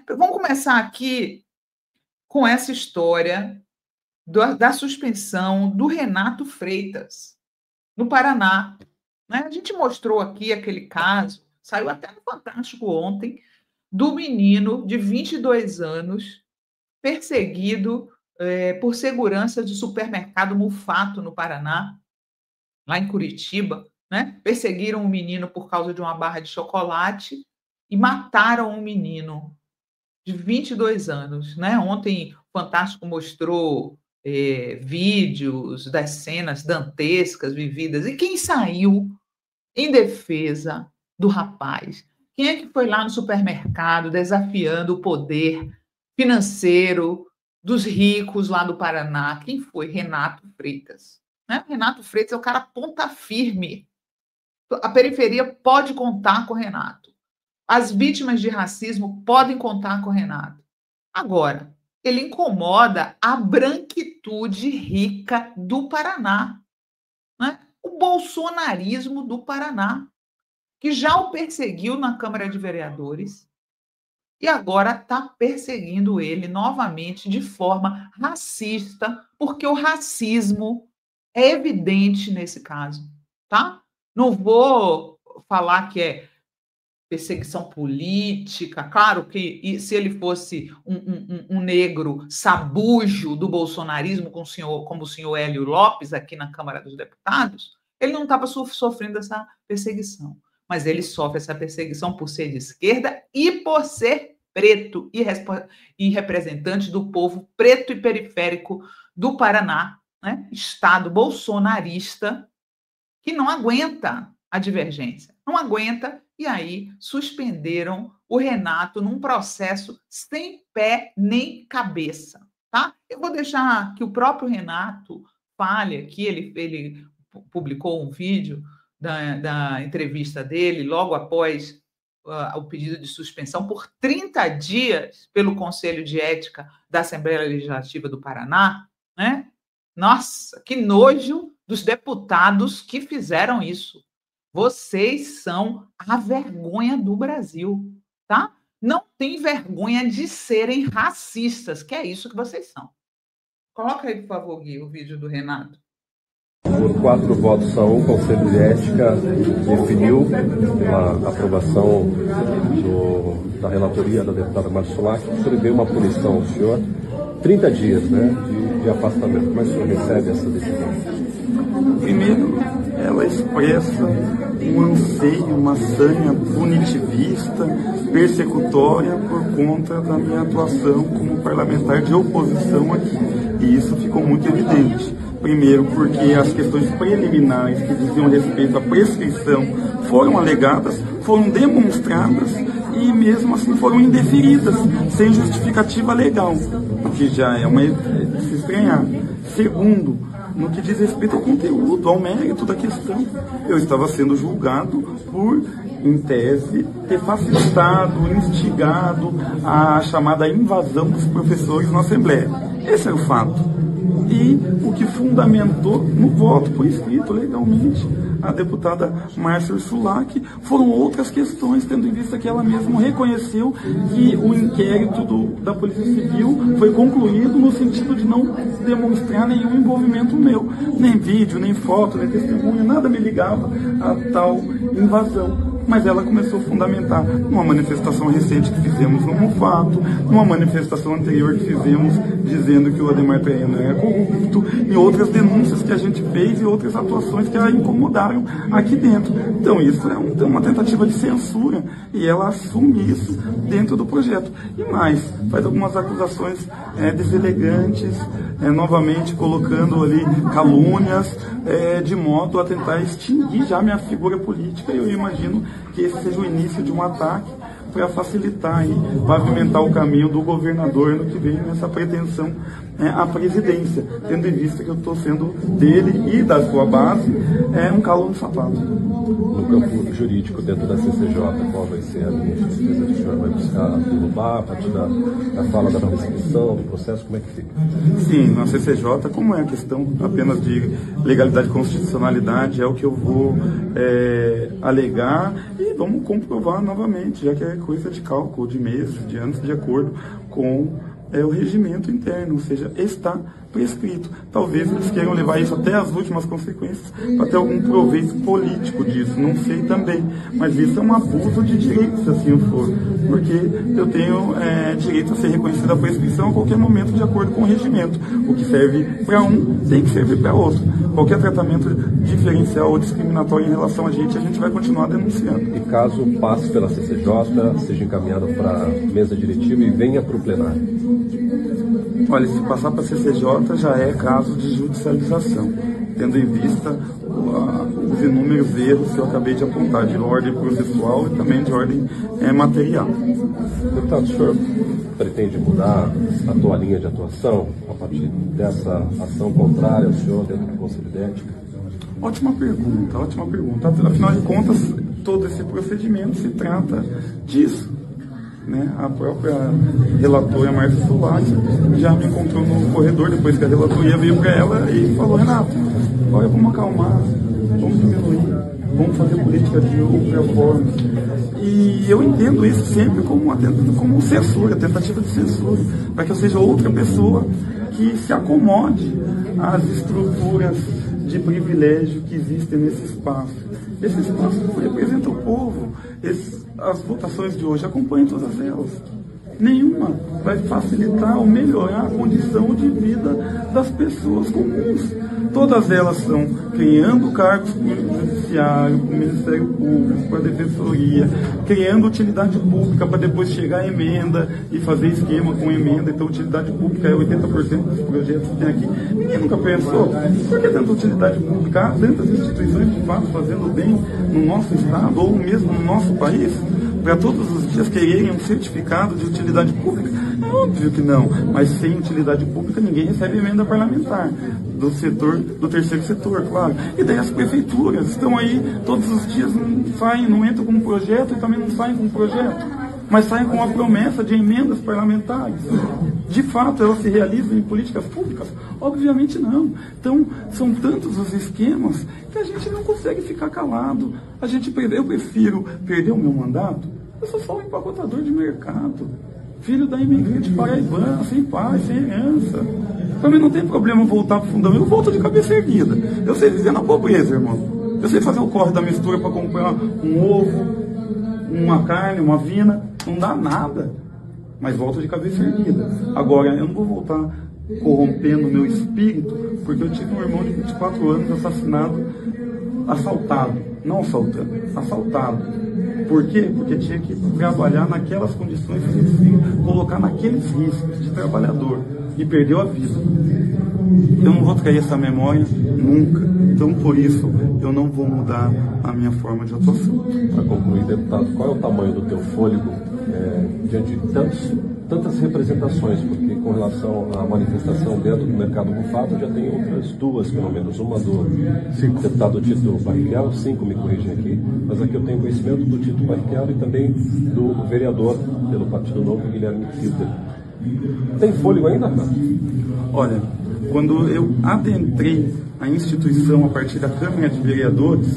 Vamos começar aqui com essa história da suspensão do Renato Freitas, no Paraná, né. A gente mostrou aqui aquele caso, saiu até no Fantástico ontem, do menino de 22 anos perseguido, por segurança de supermercado Mufato, no Paraná, lá em Curitiba, né. Perseguiram o menino por causa de uma barra de chocolate e mataram um menino de 22 anos, né. Ontem o Fantástico mostrou, vídeos das cenas dantescas vividas. E quem saiu em defesa do rapaz? Quem é que foi lá no supermercado desafiando o poder financeiro dos ricos lá do Paraná? Quem foi? Renato Freitas, né. Renato Freitas é o cara ponta firme. A periferia pode contar com o Renato. As vítimas de racismo podem contar com o Renato. Agora, ele incomoda a branquitude rica do Paraná, né? O bolsonarismo do Paraná, que já o perseguiu na Câmara de Vereadores e agora está perseguindo ele novamente de forma racista, porque o racismo é evidente nesse caso, tá? Não vou falar que é perseguição política. Claro que se ele fosse um negro sabujo do bolsonarismo, como o senhor Hélio Lopes, aqui na Câmara dos Deputados, ele não estava sofrendo essa perseguição. Mas ele sofre essa perseguição por ser de esquerda e por ser preto e representante do povo preto e periférico do Paraná, né? Estado bolsonarista que não aguenta a divergência, não aguenta, e aí suspenderam o Renato num processo sem pé nem cabeça, tá? Eu vou deixar que o próprio Renato fale aqui, ele publicou um vídeo da entrevista dele logo após o pedido de suspensão por 30 dias pelo Conselho de Ética da Assembleia Legislativa do Paraná, né? Nossa, que nojo dos deputados que fizeram isso. Vocês são a vergonha do Brasil, tá? Não tem vergonha de serem racistas, que é isso que vocês são. Coloca aí, por favor, Gui, o vídeo do Renato. Por 4 votos a 1, o Conselho de Ética definiu a aprovação da relatoria da deputada Marcia Sulac, que prevê uma punição ao senhor, 30 dias, né, de afastamento. Como é que o senhor recebe essa decisão? Primeiro, ela expressa um anseio, uma sanha punitivista, persecutória por conta da minha atuação como parlamentar de oposição aqui. E isso ficou muito evidente. Primeiro, porque as questões preliminares que diziam respeito à prescrição foram alegadas, foram demonstradas e mesmo assim foram indeferidas, sem justificativa legal, o que já é de se estranhar. Segundo, no que diz respeito ao conteúdo, ao mérito da questão, eu estava sendo julgado por, em tese, ter facilitado, instigado a chamada invasão dos professores na Assembleia. Esse é o fato. E o que fundamentou no voto por escrito legalmente a deputada Marcia Sulac foram outras questões, tendo em vista que ela mesma reconheceu que o inquérito da Polícia Civil foi concluído no sentido de não demonstrar nenhum envolvimento meu, nem vídeo, nem foto, nem testemunha, nada me ligava a tal invasão. Mas ela começou a fundamentar numa manifestação recente que fizemos no Mufato, numa manifestação anterior que fizemos dizendo que o Ademar Terreno era corrupto, e outras denúncias que a gente fez e outras atuações que a incomodaram aqui dentro. Então isso é uma tentativa de censura e ela assume isso dentro do projeto. E mais, faz algumas acusações deselegantes, novamente colocando ali calúnias, de modo a tentar extinguir já minha figura política, e eu imagino que esse seja o início de um ataque para facilitar e pavimentar o caminho do governador no que vem nessa pretensão à presidência, tendo em vista que eu estou sendo dele e da sua base um calo no sapato. No campo jurídico, dentro da CCJ, qual vai ser a linha de defesa que o senhor vai buscar derrubar a partir da fala da prescrição, do processo, como é que fica? Sim, na CCJ, como é a questão apenas de legalidade e constitucionalidade, é o que eu vou alegar e vamos comprovar novamente, já que é coisa de cálculo de meses, de anos, de acordo com o regimento interno, ou seja, está prescrito. Talvez eles queiram levar isso até as últimas consequências para ter algum proveito político disso, não sei também, mas isso é um abuso de direitos, se assim for, porque eu tenho direito a ser reconhecida a prescrição a qualquer momento de acordo com o regimento. O que serve para um tem que servir para outro. Qualquer tratamento diferencial ou discriminatório em relação a gente vai continuar denunciando. E caso passe pela CCJ, seja encaminhado para a mesa diretiva e venha para o plenário? Olha, se passar para a CCJ já é caso de judicialização, tendo em vista os inúmeros erros que eu acabei de apontar, de ordem processual e também de ordem material. Deputado, o senhor pretende mudar a tua linha de atuação a partir dessa ação contrária ao senhor dentro do Conselho de Ética? Ótima pergunta, ótima pergunta. Afinal de contas, todo esse procedimento se trata disso. A própria relatora Márcia Solari já me encontrou no corredor depois que a relatoria veio para ela e falou: Renato, olha, vamos acalmar, vamos diminuir, vamos fazer política de outra forma. E eu entendo isso sempre como censura, tentativa de censura, para que eu seja outra pessoa que se acomode às estruturas de privilégio que existem nesse espaço. Esse espaço representa o povo. As votações de hoje, acompanhem todas elas. Nenhuma vai facilitar ou melhorar a condição de vida das pessoas comuns. Todas elas estão criando cargos para o Judiciário, para o Ministério Público, para a Defensoria, criando utilidade pública para depois chegar a emenda e fazer esquema com emenda. Então, utilidade pública é 80% dos projetos que tem aqui. Ninguém nunca pensou, por que tanta utilidade pública? Há tantas instituições de fato fazendo bem no nosso estado ou mesmo no nosso país? Para todos os dias quererem um certificado de utilidade pública? É óbvio que não, mas sem utilidade pública ninguém recebe emenda parlamentar do terceiro setor, claro. E daí as prefeituras estão aí todos os dias, não entram com um projeto e também não saem com um projeto, mas saem com a promessa de emendas parlamentares. De fato, elas se realizam em políticas públicas? Obviamente não. Então, são tantos os esquemas que a gente não consegue ficar calado. Eu prefiro perder o meu mandato. Eu sou só um empacotador de mercado, filho da imigrante paraibana, sem pai, sem herança. Também não tem problema voltar para o fundão. Eu volto de cabeça erguida. Eu sei viver na pobreza, irmão. Eu sei fazer o corre da mistura para comprar um ovo, uma carne, uma vina. Não dá nada. Mas volto de cabeça erguida. Agora, eu não vou voltar corrompendo o meu espírito, porque eu tive um irmão de 24 anos assassinado, assaltado. Não assaltando, assaltado. Por quê? Porque tinha que trabalhar naquelas condições que se colocar naqueles riscos de trabalhador. E perdeu a vida. Eu não vou trair essa memória nunca. Então, por isso, eu não vou mudar a minha forma de atuação. Para concluir, deputado, qual é o tamanho do teu fôlego diante de tantas representações? Porque com relação à manifestação dentro do mercado bufado, já tem outras duas, pelo menos. Uma do deputado Tito Barrichello, 5 me corrigem aqui, mas aqui eu tenho conhecimento do Tito Barrichello e também do vereador pelo Partido Novo, Guilherme Kisler. Tem fôlego ainda, Renato? Olha, quando eu adentrei a instituição a partir da Câmara de Vereadores,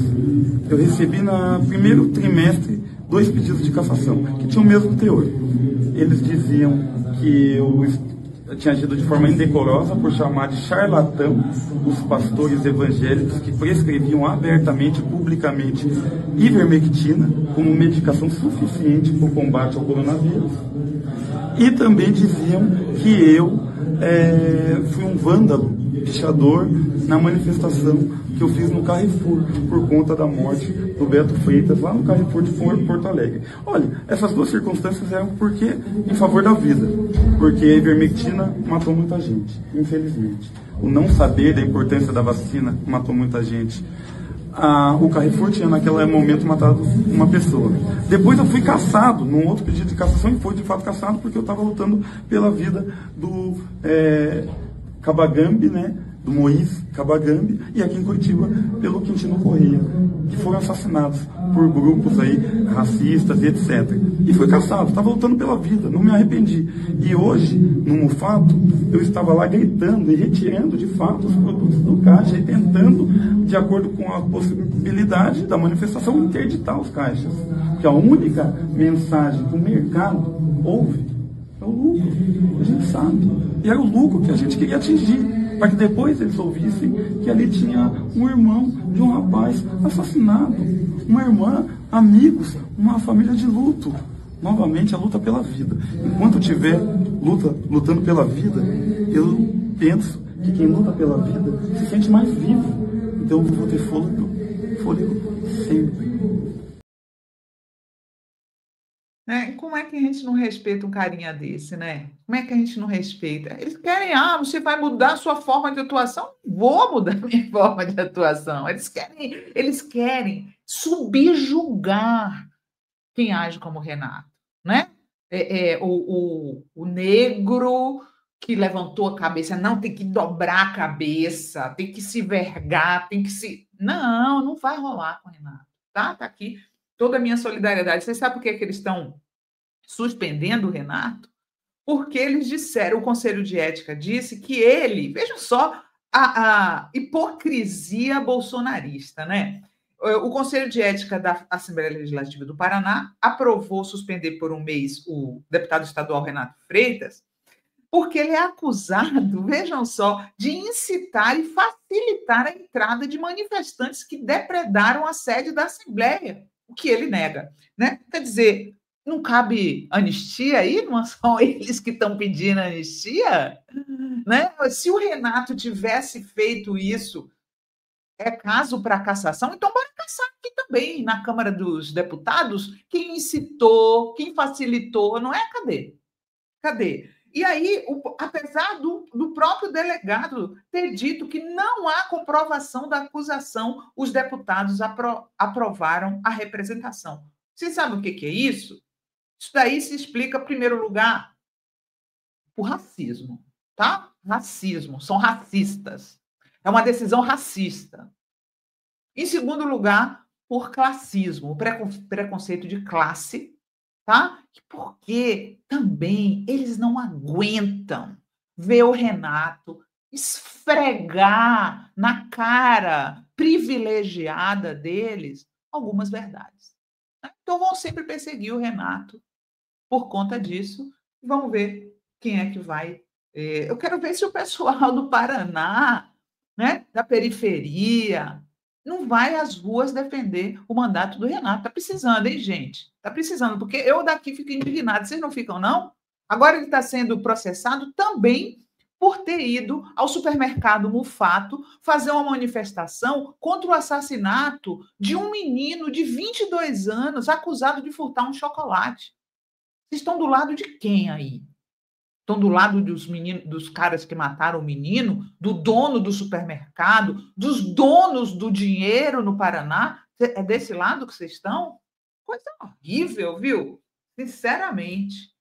eu recebi no primeiro trimestre 2 pedidos de cassação, que tinham o mesmo teor. Eles diziam que eu tinha agido de forma indecorosa por chamar de charlatão os pastores evangélicos que prescreviam abertamente, publicamente, ivermectina como medicação suficiente para o combate ao coronavírus. E também diziam que eu fui um vândalo, pichador, na manifestação que eu fiz no Carrefour, por conta da morte do Beto Freitas, lá no Carrefour de Porto Alegre. Olha, essas duas circunstâncias eram porque em favor da vida, porque a ivermectina matou muita gente, infelizmente. O não saber da importância da vacina matou muita gente. O Carrefour tinha naquele momento matado uma pessoa. Depois eu fui cassado, num outro pedido de cassação, e foi de fato cassado porque eu estava lutando pela vida do Cabagambi, né, do Moís Kabagambe, e aqui em Curitiba pelo Quintino Correia, que foram assassinados por grupos aí racistas e etc. E foi caçado, estava lutando pela vida, não me arrependi. E hoje, no fato, eu estava lá gritando e retirando de fato os produtos do caixa e tentando, de acordo com a possibilidade da manifestação, interditar os caixas. Porque a única mensagem que o mercado ouve é o lucro, a gente sabe. E era o lucro que a gente queria atingir, para que depois eles ouvissem que ali tinha um irmão de um rapaz assassinado, uma irmã, amigos, uma família de luto. Novamente, a luta pela vida. Enquanto eu estiver lutando pela vida, eu penso que quem luta pela vida se sente mais vivo. Então eu vou ter fôlego sempre. Como é que a gente não respeita um carinha desse, né? Como é que a gente não respeita? Eles querem, você vai mudar a sua forma de atuação? Vou mudar a minha forma de atuação. Eles querem subjugar quem age como Renato, né? O negro que levantou a cabeça, não, tem que dobrar a cabeça, tem que se vergar, tem que se... Não vai rolar com o Renato, tá? Tá aqui toda a minha solidariedade. Vocês sabem por que eles estão suspendendo o Renato? Porque eles disseram, o Conselho de Ética disse que ele, vejam só a hipocrisia bolsonarista, né? O Conselho de Ética da Assembleia Legislativa do Paraná aprovou suspender por um mês o deputado estadual Renato Freitas, porque ele é acusado, vejam só, de incitar e facilitar a entrada de manifestantes que depredaram a sede da Assembleia, o que ele nega, né? Quer dizer, não cabe anistia aí? Não são eles que estão pedindo anistia? Né? Se o Renato tivesse feito isso, é caso para cassação, então bora caçar aqui também, na Câmara dos Deputados, quem incitou, quem facilitou, não é? Cadê? E aí, apesar do próprio delegado ter dito que não há comprovação da acusação, os deputados aprovaram a representação. Vocês sabem o que é isso? Isso daí se explica, em primeiro lugar, por racismo, tá? Racismo, são racistas. É uma decisão racista. Em segundo lugar, por classismo, preconceito de classe, tá? Porque também eles não aguentam ver o Renato esfregar na cara privilegiada deles algumas verdades. Então vão sempre perseguir o Renato por conta disso. Vamos ver quem é que vai. Eu quero ver se o pessoal do Paraná, né, da periferia, não vai às ruas defender o mandato do Renato. Está precisando, hein, gente? Está precisando, porque eu daqui fico indignada. Vocês não ficam, não? Agora ele está sendo processado também por ter ido ao supermercado Mufato fazer uma manifestação contra o assassinato de um menino de 22 anos acusado de furtar um chocolate. Vocês estão do lado de quem aí? Estão do lado dos caras que mataram o menino, do dono do supermercado, dos donos do dinheiro no Paraná? É desse lado que vocês estão? Coisa horrível, viu? Sinceramente.